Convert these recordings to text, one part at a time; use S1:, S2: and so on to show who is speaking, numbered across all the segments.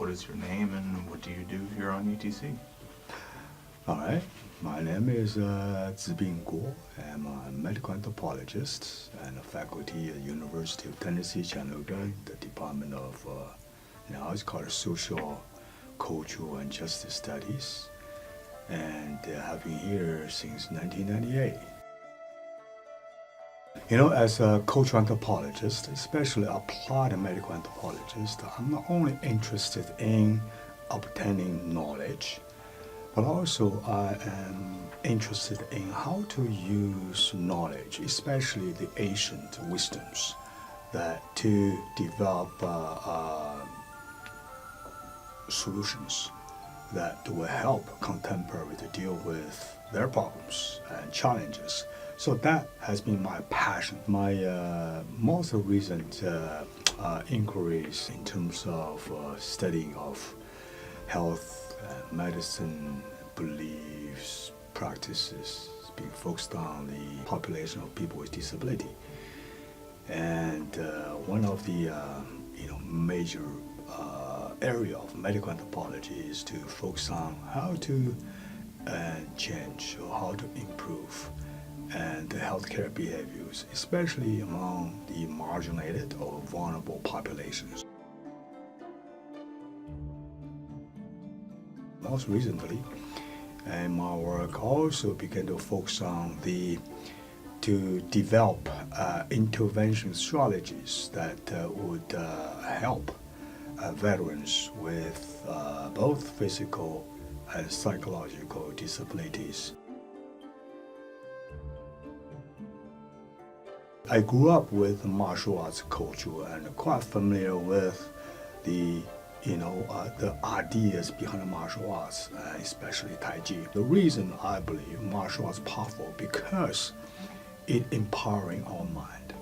S1: What is your name and what do you do here on UTC?
S2: All right, my name is Zibin Guo. I'm a medical anthropologist and a faculty at the University of Tennessee, Chattanooga, the Department of, now it's called Social, Cultural, and Justice Studies. And I've been here since 1998. You know, as a cultural anthropologist, especially applied medical anthropologist, I'm not only interested in obtaining knowledge, but also I am interested in how to use knowledge, especially the ancient wisdoms, that to develop solutions that will help contemporary to deal with their problems and challenges. So that has been my passion. My most recent inquiries in terms of studying of health, medicine, beliefs, practices, being focused on the population of people with disability. And one of the major area of medical anthropology is to focus on how to change or how to improve and the healthcare behaviors, especially among the marginalized or vulnerable populations. Most recently, in my work also began to focus on to develop intervention strategies that would help veterans with both physical and psychological disabilities. I grew up with martial arts culture and quite familiar with the ideas behind martial arts, especially Tai Chi. The reason I believe martial arts is powerful because it empowering our mind.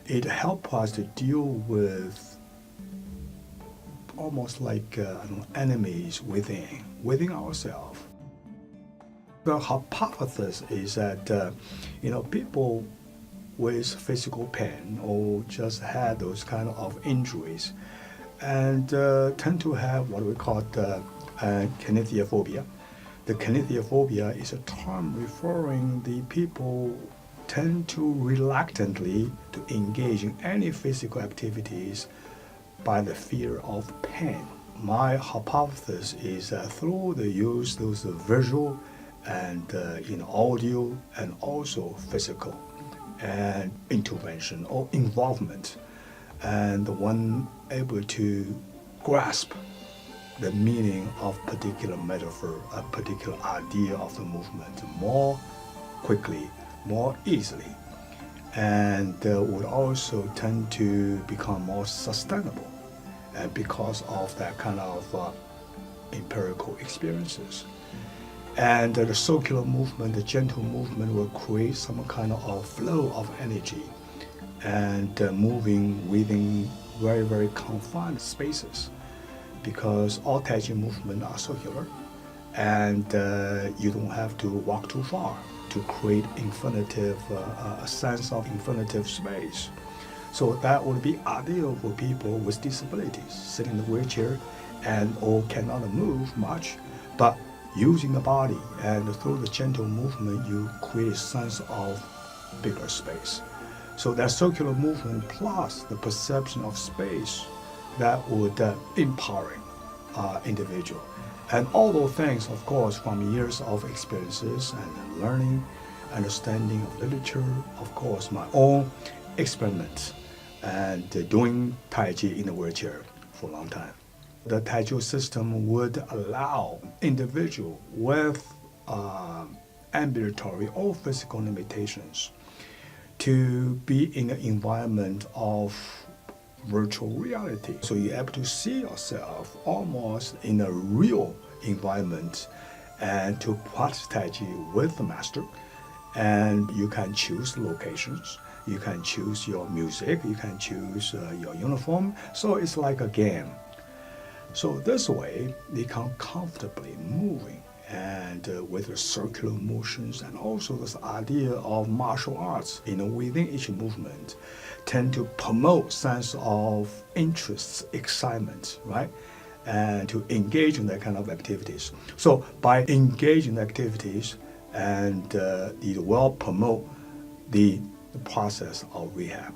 S2: It helps us to deal with almost like enemies within ourselves. The hypothesis is that people with physical pain or just had those kind of injuries and tend to have what we call kinesthesia. The kinesthesia is a term referring the people tend to reluctantly to engage in any physical activities by the fear of pain. My hypothesis is that through the use of those visual and audio and also physical and intervention or involvement, and one able to grasp the meaning of particular metaphor, a particular idea of the movement more quickly, more easily, and would also tend to become more sustainable because of that kind of empirical experiences. And the circular movement, the gentle movement will create some kind of flow of energy and moving within very, very confined spaces, because all Tai Chi movements are circular and you don't have to walk too far to create a sense of infinitive space. So that would be ideal for people with disabilities, sitting in a wheelchair and or cannot move much, but using the body and through the gentle movement, you create a sense of bigger space. So that circular movement plus the perception of space that would empowering individual. And all those things, of course, from years of experiences and learning, understanding of literature, of course, my own experiments and doing Tai Chi in a wheelchair for a long time. The Tai Chi system would allow individual with ambulatory or physical limitations to be in an environment of virtual reality. So you're able to see yourself almost in a real environment and to practice Tai Chi with the master. And you can choose locations, you can choose your music, you can choose your uniform. So it's like a game. So this way, they can comfortably moving and with the circular motions and also this idea of martial arts, within each movement, tend to promote sense of interest, excitement, right? and to engage in that kind of activities. So by engaging activities, and it will promote the process of rehab.